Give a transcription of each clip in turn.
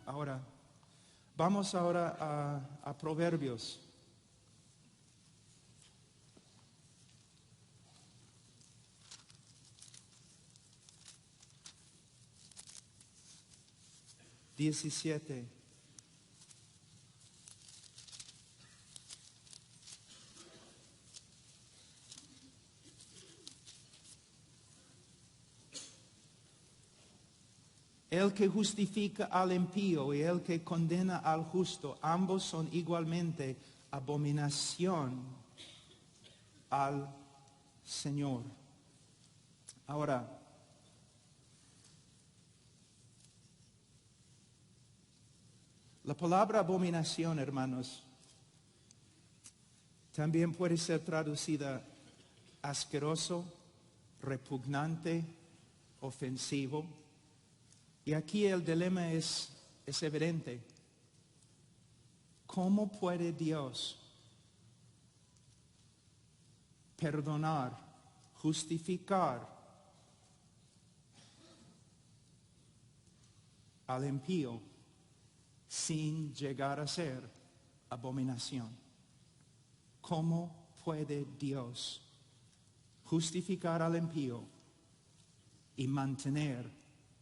ahora. Vamos ahora a Proverbios. Diecisiete. El que justifica al impío y el que condena al justo, ambos son igualmente abominación al Señor. Ahora, la palabra abominación, hermanos, también puede ser traducida asqueroso, repugnante, ofensivo. Y aquí el dilema es evidente. ¿Cómo puede Dios perdonar, justificar al impío sin llegar a ser abominación? ¿Cómo puede Dios justificar al impío y mantener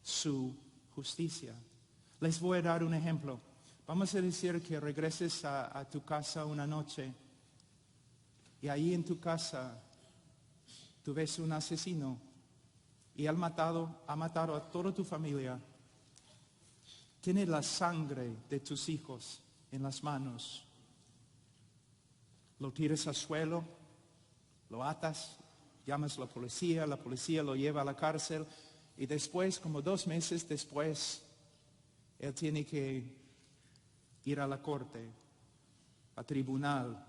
su justicia? Les voy a dar un ejemplo. Vamos a decir que regreses a tu casa una noche y ahí en tu casa tú ves un asesino y ha matado a toda tu familia. Tiene la sangre de tus hijos en las manos. Lo tiras al suelo, lo atas, llamas a la policía lo lleva a la cárcel. Y después, como 2 meses después, él tiene que ir a la corte, a tribunal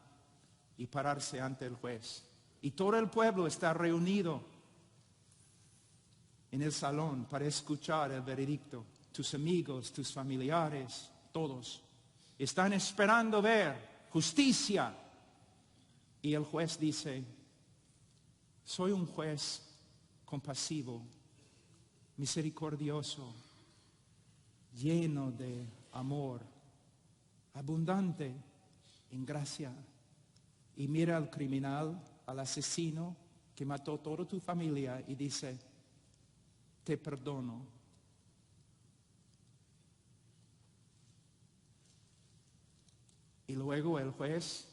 y pararse ante el juez. Y todo el pueblo está reunido en el salón para escuchar el veredicto. Tus amigos, tus familiares, todos están esperando ver justicia. Y el juez dice: soy un juez compasivo, misericordioso, lleno de amor, abundante en gracia. Y mira al criminal, al asesino que mató toda tu familia y dice: te perdono. Y luego el juez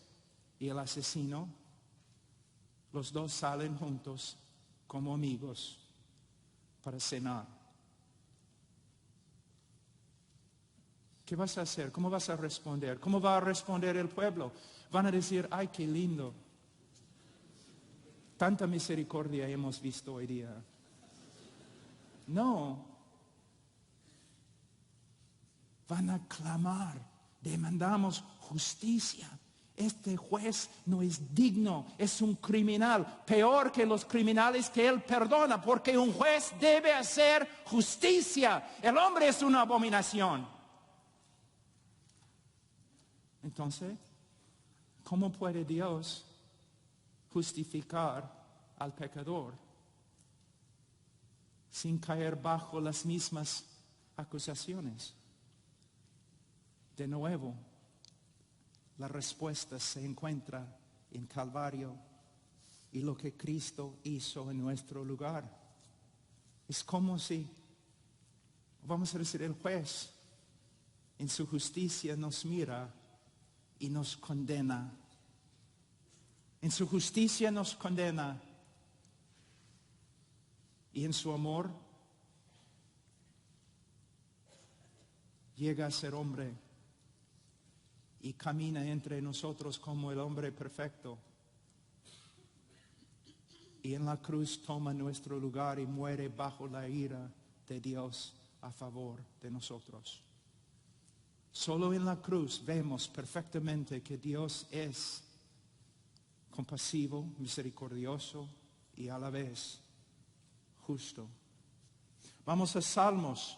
y el asesino, los dos salen juntos como amigos para cenar. ¿Qué vas a hacer? ¿Cómo vas a responder? ¿Cómo va a responder el pueblo? Van a decir: ay, qué lindo. Tanta misericordia hemos visto hoy día. No. Van a clamar: demandamos justicia. Este juez no es digno, es un criminal, peor que los criminales que él perdona, porque un juez debe hacer justicia. El hombre es una abominación. Entonces, ¿cómo puede Dios justificar al pecador sin caer bajo las mismas acusaciones? De nuevo, la respuesta se encuentra en Calvario y lo que Cristo hizo en nuestro lugar. Es como si, vamos a decir, el juez en su justicia nos mira y nos condena. En su justicia nos condena y en su amor llega a ser hombre y camina entre nosotros como el hombre perfecto. Y en la cruz toma nuestro lugar y muere bajo la ira de Dios a favor de nosotros. Solo en la cruz vemos perfectamente que Dios es compasivo, misericordioso y a la vez justo. Vamos a Salmos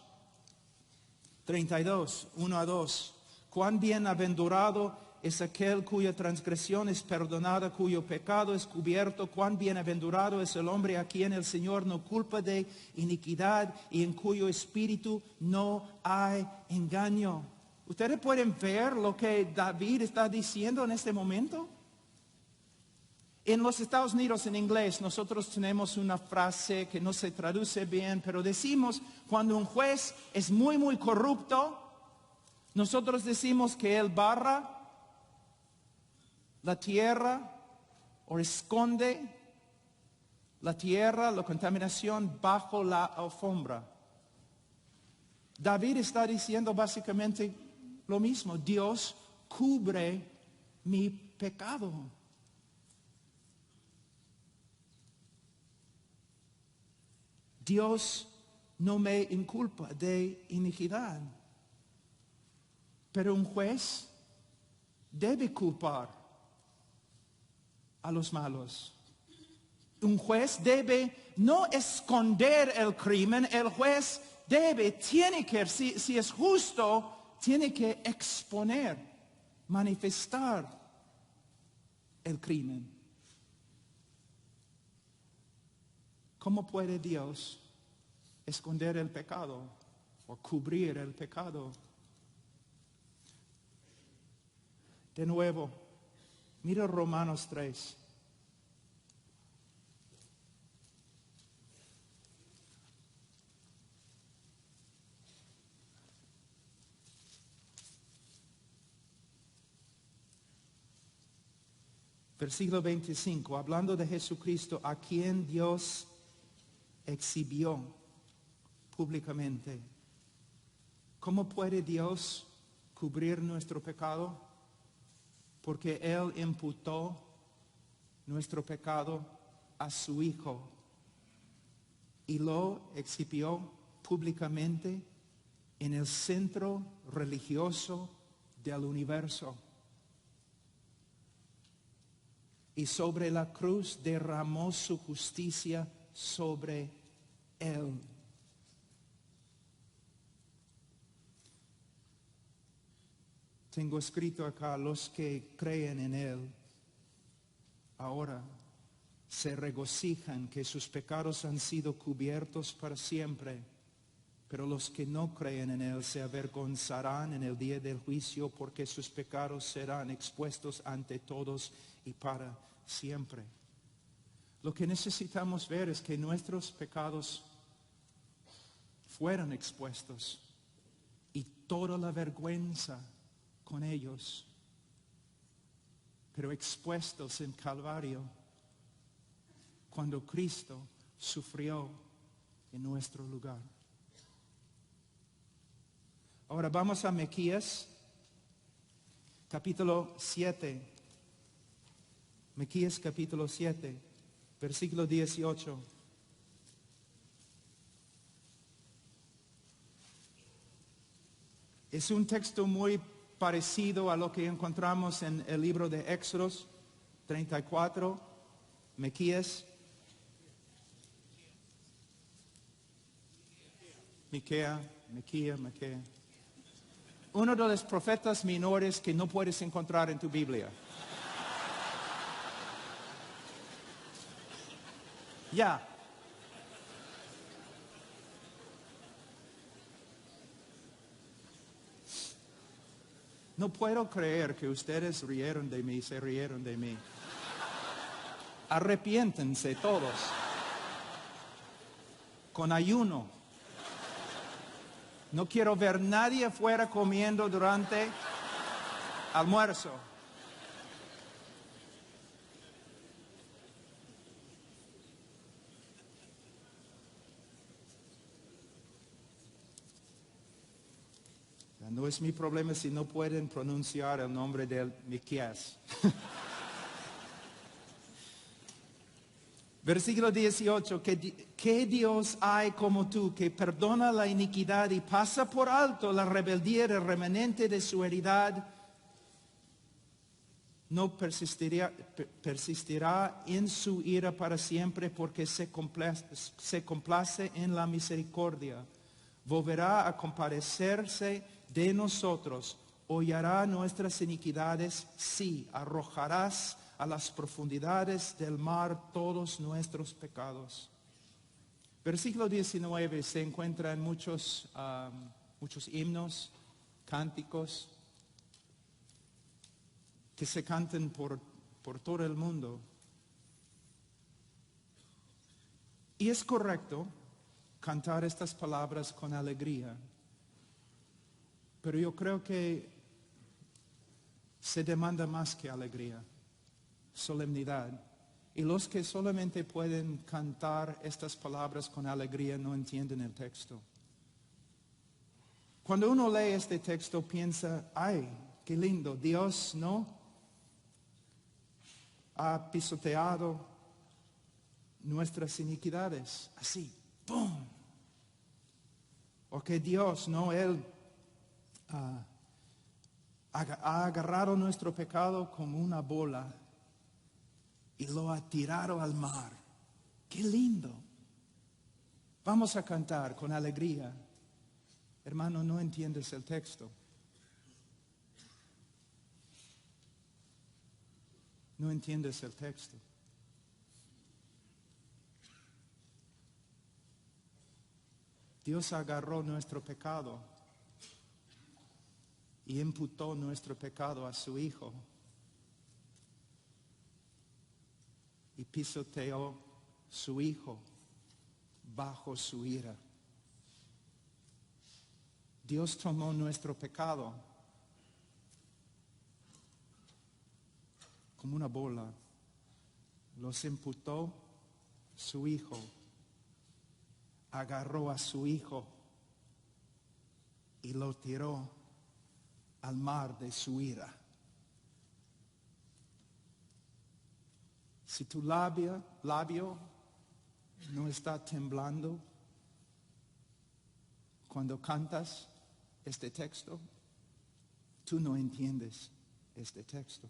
32, 1 a 2. Cuán bienaventurado es aquel cuya transgresión es perdonada, cuyo pecado es cubierto. Cuán bienaventurado es el hombre a quien el Señor no culpa de iniquidad y en cuyo espíritu no hay engaño. ¿Ustedes pueden ver lo que David está diciendo en este momento? En los Estados Unidos, en inglés, nosotros tenemos una frase que no se traduce bien, pero decimos, cuando un juez es muy, muy corrupto, nosotros decimos que él barra la tierra o esconde la tierra, la contaminación bajo la alfombra. David está diciendo básicamente lo mismo. Dios cubre mi pecado. Dios no me inculpa de iniquidad. Pero un juez debe culpar a los malos. Un juez debe no esconder el crimen. El juez tiene que, si es justo, tiene que exponer, manifestar el crimen. ¿Cómo puede Dios esconder el pecado o cubrir el pecado? De nuevo, mira Romanos 3. Versículo 25, hablando de Jesucristo, a quien Dios exhibió públicamente. ¿Cómo puede Dios cubrir nuestro pecado? Porque Él imputó nuestro pecado a su Hijo y lo exhibió públicamente en el centro religioso del universo. Y sobre la cruz derramó su justicia sobre Él. Tengo escrito acá, los que creen en Él ahora se regocijan que sus pecados han sido cubiertos para siempre, pero los que no creen en Él se avergonzarán en el día del juicio, porque sus pecados serán expuestos ante todos y para siempre. Lo que necesitamos ver es que nuestros pecados fueron expuestos y toda la vergüenza con ellos, pero expuestos en Calvario cuando Cristo sufrió en nuestro lugar. Ahora vamos a Miqueas, capítulo 7. Miqueas capítulo 7, versículo 18. Es un texto muy parecido a lo que encontramos en el libro de Éxodos 34, Miqueas. Miquea. Uno de los profetas menores que no puedes encontrar en tu Biblia. Ya. No puedo creer que ustedes se rieron de mí. Arrepiéntense todos. Con ayuno. No quiero ver nadie afuera comiendo durante almuerzo. No es mi problema si no pueden pronunciar el nombre de Miqueas. Versículo 18, ¿qué Dios hay como tú que perdona la iniquidad y pasa por alto la rebeldía del remanente de su heredad? No persistirá en su ira para siempre, porque se complace en la misericordia. Volverá a compadecerse de nosotros. hollará nuestras iniquidades, sí, arrojarás a las profundidades del mar todos nuestros pecados. Versículo 19 se encuentra en muchos himnos, cánticos, que se cantan por todo el mundo. Y es correcto cantar estas palabras con alegría, pero yo creo que se demanda más que alegría, solemnidad. Y los que solamente pueden cantar estas palabras con alegría no entienden el texto. Cuando uno lee este texto piensa, ay, qué lindo, Dios no ha pisoteado nuestras iniquidades, así, ¡pum! O que Dios, no, Él ha agarrado nuestro pecado como una bola y lo ha tirado al mar. ¡Qué lindo! Vamos a cantar con alegría. Hermano, no entiendes el texto. No entiendes el texto. Dios agarró nuestro pecado y imputó nuestro pecado a su Hijo y pisoteó su Hijo bajo su ira. Dios tomó nuestro pecado como una bola, los imputó su Hijo, agarró a su Hijo y lo tiró al mar de su ira. Si tu labio no está temblando cuando cantas este texto, tú no entiendes este texto.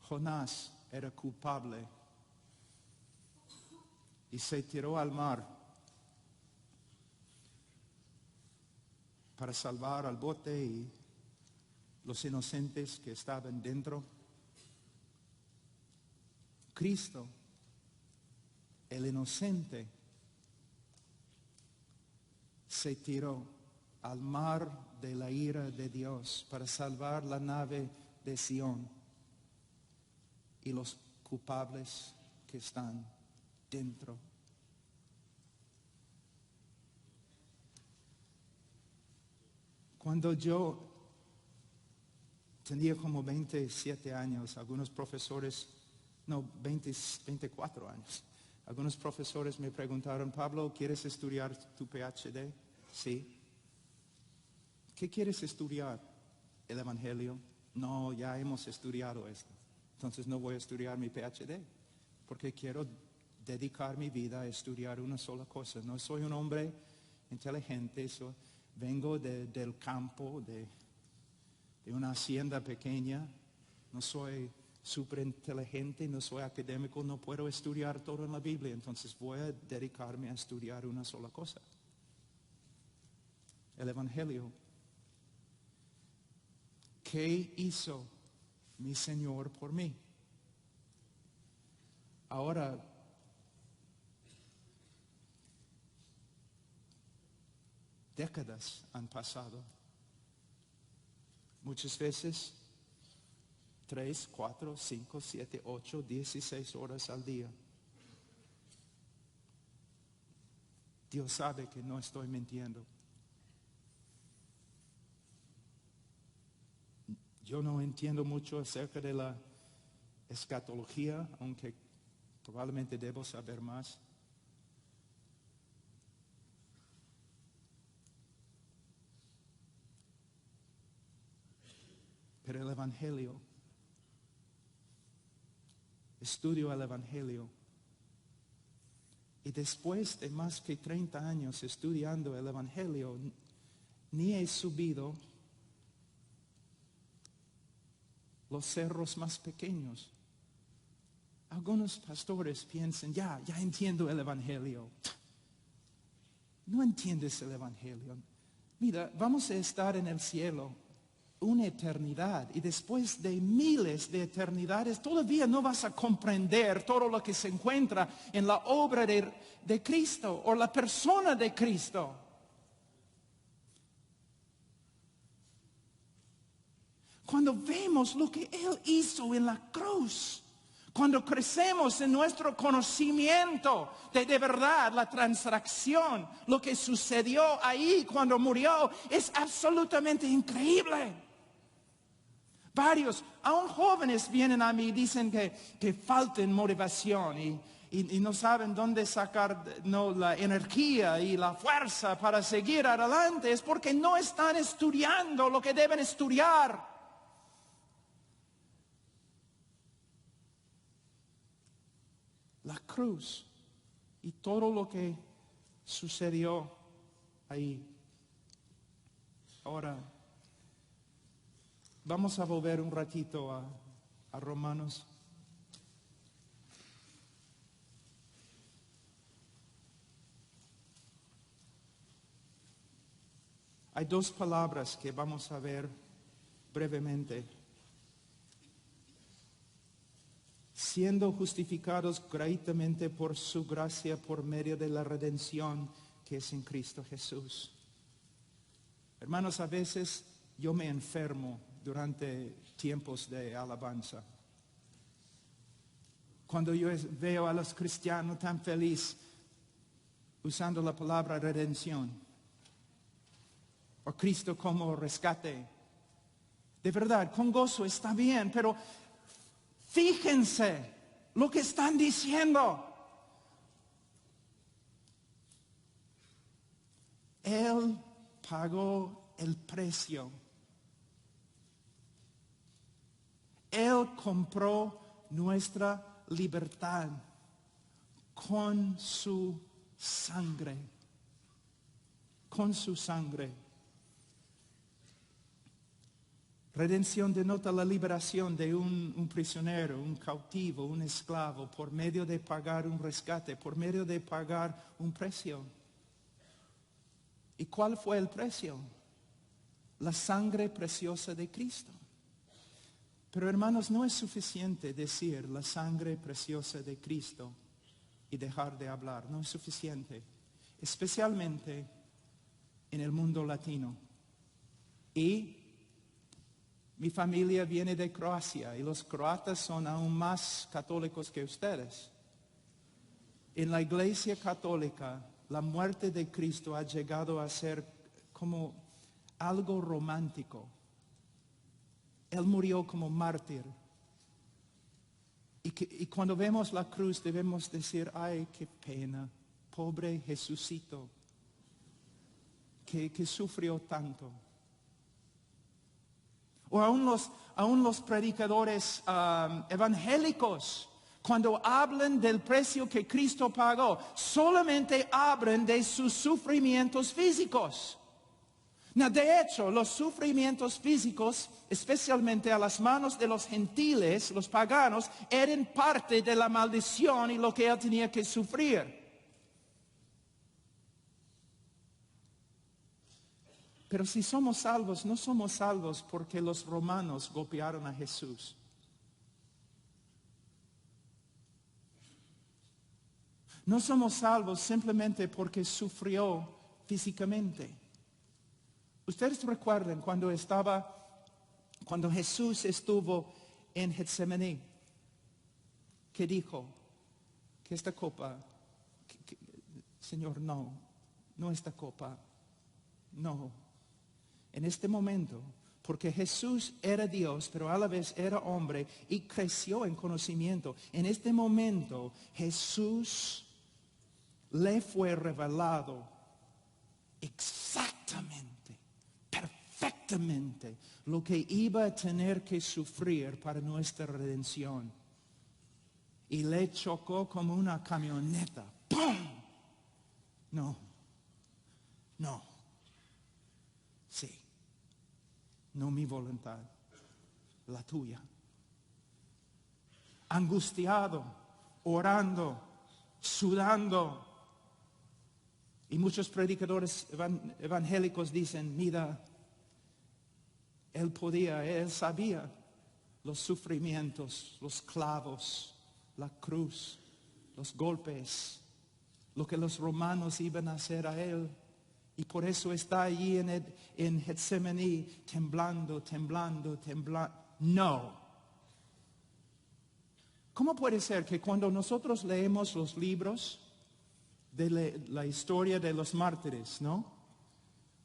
Jonás era culpable y se tiró al mar para salvar al bote y los inocentes que estaban dentro. Cristo, el inocente, se tiró al mar de la ira de Dios para salvar la nave de Sión y los culpables que están dentro. Cuando yo tenía como 27 años, algunos profesores, 24 años, algunos profesores me preguntaron, Pablo, ¿quieres estudiar tu PhD? Sí. ¿Qué quieres estudiar? ¿El Evangelio? No, ya hemos estudiado esto. Entonces no voy a estudiar mi PhD, porque quiero dedicar mi vida a estudiar una sola cosa. No soy un hombre inteligente, vengo del campo, de una hacienda pequeña, no soy súper inteligente, no soy académico, no puedo estudiar todo en la Biblia, entonces voy a dedicarme a estudiar una sola cosa. El Evangelio. ¿Qué hizo mi Señor por mí? Ahora, décadas han pasado. Muchas veces 3, 4, 5, 7, 8, 16 horas al día. Dios sabe que no estoy mintiendo. Yo no entiendo mucho acerca de la escatología, aunque probablemente debo saber más. Pero el Evangelio, estudio el Evangelio, y después de más que 30 años estudiando el Evangelio, ni he subido los cerros más pequeños. Algunos pastores piensan, ya entiendo el Evangelio. No entiendes el Evangelio. Mira, vamos a estar en el cielo una eternidad y después de miles de eternidades todavía no vas a comprender todo lo que se encuentra en la obra de Cristo o la persona de Cristo. Cuando vemos lo que Él hizo en la cruz, cuando crecemos en nuestro conocimiento de verdad, la transacción, lo que sucedió ahí cuando murió, es absolutamente increíble. Varios, aún jóvenes, vienen a mí y dicen que faltan motivación y no saben dónde sacar la energía y la fuerza para seguir adelante. Es porque no están estudiando lo que deben estudiar. La cruz y todo lo que sucedió ahí. Ahora, vamos a volver un ratito a Romanos. Hay dos palabras que vamos a ver brevemente. Siendo justificados gratuitamente por su gracia por medio de la redención que es en Cristo Jesús. Hermanos, a veces yo me enfermo durante tiempos de alabanza. Cuando yo veo a los cristianos tan felices usando la palabra redención o Cristo como rescate. De verdad, con gozo está bien, pero fíjense lo que están diciendo. Él pagó el precio. Él compró nuestra libertad con su sangre. Con su sangre. Redención denota la liberación de un prisionero, un cautivo, un esclavo, por medio de pagar un rescate, por medio de pagar un precio. ¿Y cuál fue el precio? La sangre preciosa de Cristo. Pero hermanos, no es suficiente decir la sangre preciosa de Cristo y dejar de hablar. No es suficiente. Especialmente en el mundo latino. Y mi familia viene de Croacia y los croatas son aún más católicos que ustedes. En la iglesia católica, la muerte de Cristo ha llegado a ser como algo romántico. Él murió como mártir. Y cuando vemos la cruz debemos decir, ay, qué pena, pobre Jesucito, que sufrió tanto. O aún los predicadores evangélicos, cuando hablan del precio que Cristo pagó, solamente hablan de sus sufrimientos físicos. No, de hecho, los sufrimientos físicos, especialmente a las manos de los gentiles, los paganos, eran parte de la maldición y lo que él tenía que sufrir. Pero si somos salvos, no somos salvos porque los romanos golpearon a Jesús. No somos salvos simplemente porque sufrió físicamente. Ustedes recuerdan cuando Jesús estuvo en Getsemaní, que dijo que esta copa, Señor, no esta copa, no. En este momento, porque Jesús era Dios, pero a la vez era hombre y creció en conocimiento. En este momento, Jesús le fue revelado exactamente, perfectamente, lo que iba a tener que sufrir para nuestra redención. Y le chocó como una camioneta. ¡Pum! No. Sí. No mi voluntad, la tuya. Angustiado, orando, sudando. Y muchos predicadores evangélicos dicen, mira, él sabía los sufrimientos, los clavos, la cruz, los golpes, lo que los romanos iban a hacer a él. Y por eso está allí en Getsemaní temblando. No. ¿Cómo puede ser que cuando nosotros leemos los libros de la historia de los mártires, ¿no?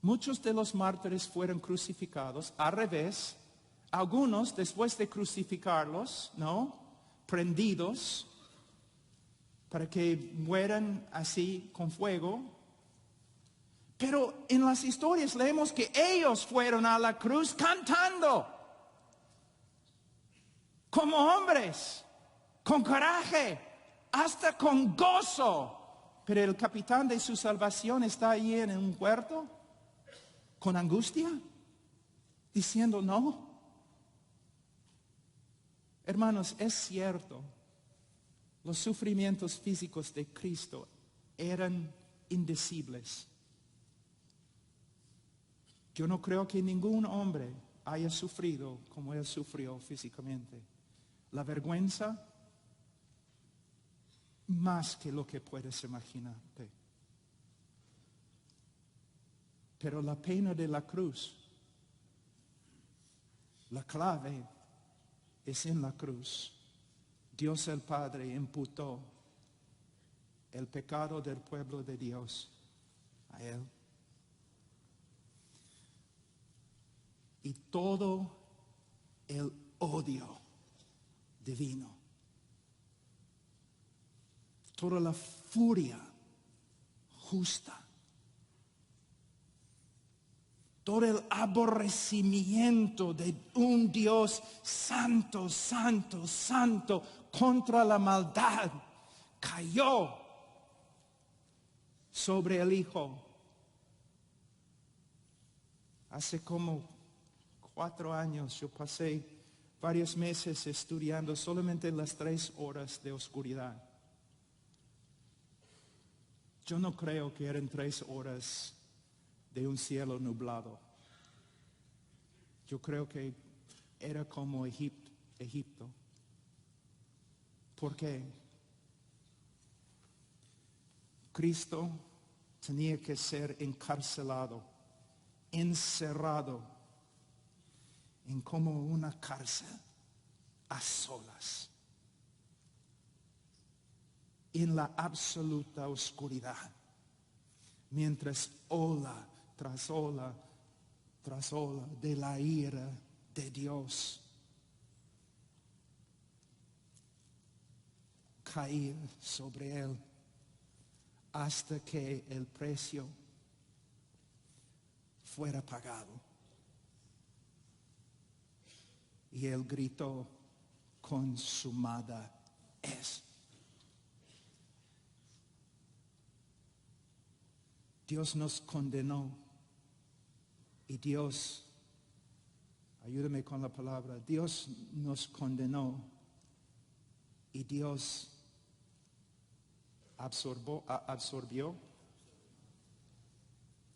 Muchos de los mártires fueron crucificados al revés. Algunos, después de crucificarlos, ¿no? Prendidos para que mueran así con fuego. Pero en las historias leemos que ellos fueron a la cruz cantando, como hombres, con coraje, hasta con gozo. Pero el capitán de su salvación está allí en un huerto, con angustia, diciendo no. Hermanos, es cierto, los sufrimientos físicos de Cristo eran indecibles. Yo no creo que ningún hombre haya sufrido como él sufrió físicamente. La vergüenza, más que lo que puedes imaginarte. Pero la pena de la cruz, la clave es en la cruz. Dios el Padre imputó el pecado del pueblo de Dios a él. Y todo el odio divino, toda la furia justa, todo el aborrecimiento de un Dios santo, santo, santo contra la maldad cayó sobre el Hijo. Hace como 4 años yo pasé varios meses estudiando solamente las 3 horas de oscuridad. Yo no creo que eran 3 horas de un cielo nublado. Yo creo que era como Egipto. ¿Por qué? Cristo tenía que ser encarcelado, encerrado en como una cárcel a solas, en la absoluta oscuridad, mientras ola tras ola tras ola de la ira de Dios caía sobre él, hasta que el precio fuera pagado. Y él gritó, consumada es. Dios nos condenó. Y Dios, ayúdame con la palabra, Dios nos condenó. Y Dios absorbió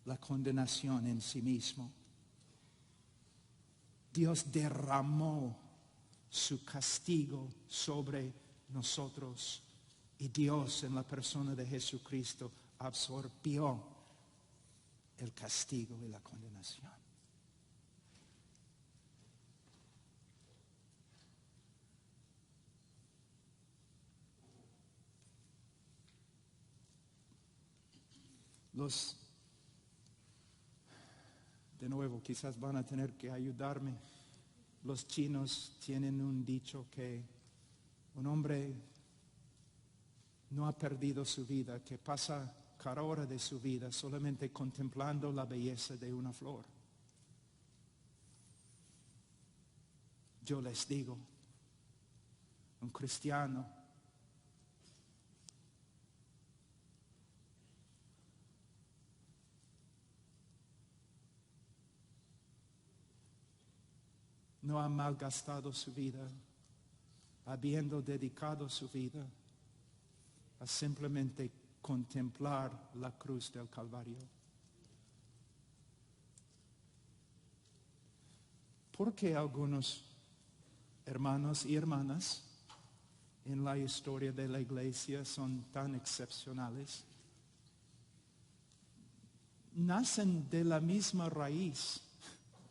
la condenación en sí mismo. Dios derramó su castigo sobre nosotros. Y Dios, en la persona de Jesucristo, absorbió el castigo y la condenación. De nuevo, quizás van a tener que ayudarme. Los chinos tienen un dicho que un hombre no ha perdido su vida, que pasa cada hora de su vida solamente contemplando la belleza de una flor. Yo les digo, un cristiano no ha malgastado su vida, habiendo dedicado su vida a simplemente contemplar la cruz del Calvario. ¿Por qué algunos hermanos y hermanas en la historia de la iglesia son tan excepcionales? Nacen de la misma raíz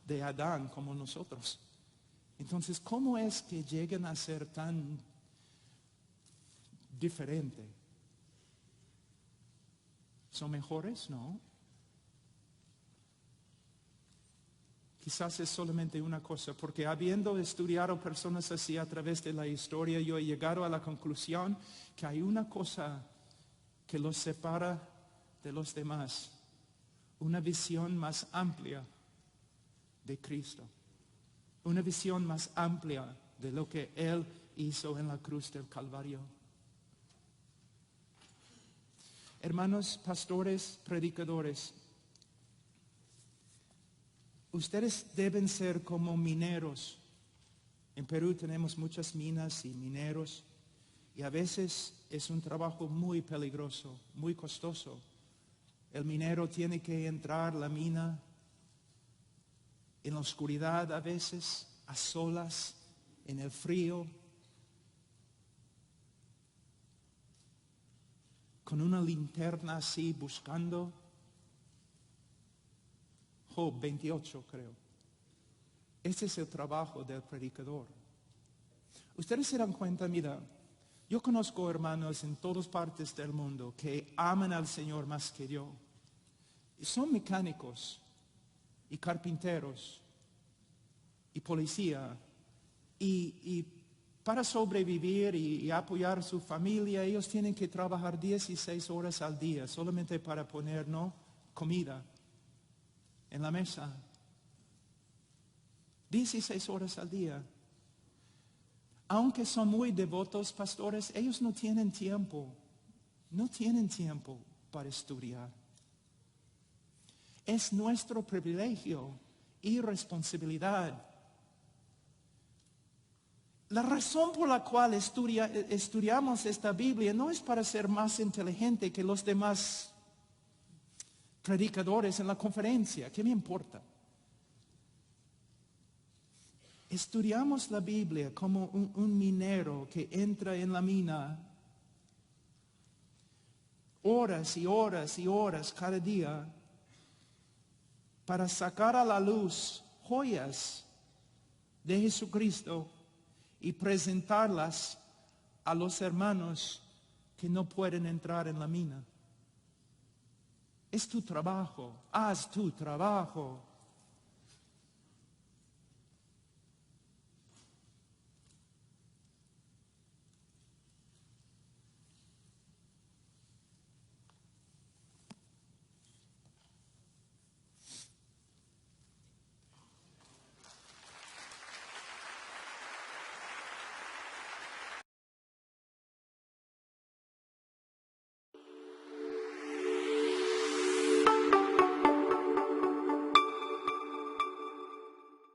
de Adán como nosotros. Entonces, ¿cómo es que llegan a ser tan diferentes? ¿Son mejores? No. Quizás es solamente una cosa, porque habiendo estudiado personas así a través de la historia, yo he llegado a la conclusión que hay una cosa que los separa de los demás, una visión más amplia de Cristo, una visión más amplia de lo que Él hizo en la cruz del Calvario. Hermanos, pastores, predicadores, ustedes deben ser como mineros. En Perú tenemos muchas minas y mineros, y a veces es un trabajo muy peligroso, muy costoso. El minero tiene que entrar a la mina en la oscuridad a veces, a solas, en el frío, con una linterna así buscando. Job 28, creo. Ese es el trabajo del predicador. Ustedes se dan cuenta, mira, yo conozco hermanos en todas partes del mundo que aman al Señor más que yo. Y son mecánicos y carpinteros y policía. Y para sobrevivir y apoyar a su familia, ellos tienen que trabajar 16 horas al día solamente para poner, ¿no?, comida en la mesa. 16 horas al día. Aunque son muy devotos pastores, ellos no tienen tiempo para estudiar. Es nuestro privilegio y responsabilidad. La razón por la cual estudiamos esta Biblia no es para ser más inteligente que los demás predicadores en la conferencia. ¿Qué me importa? Estudiamos la Biblia como un minero que entra en la mina horas y horas y horas cada día para sacar a la luz joyas de Jesucristo y presentarlas a los hermanos que no pueden entrar en la mina. Es tu trabajo, haz tu trabajo.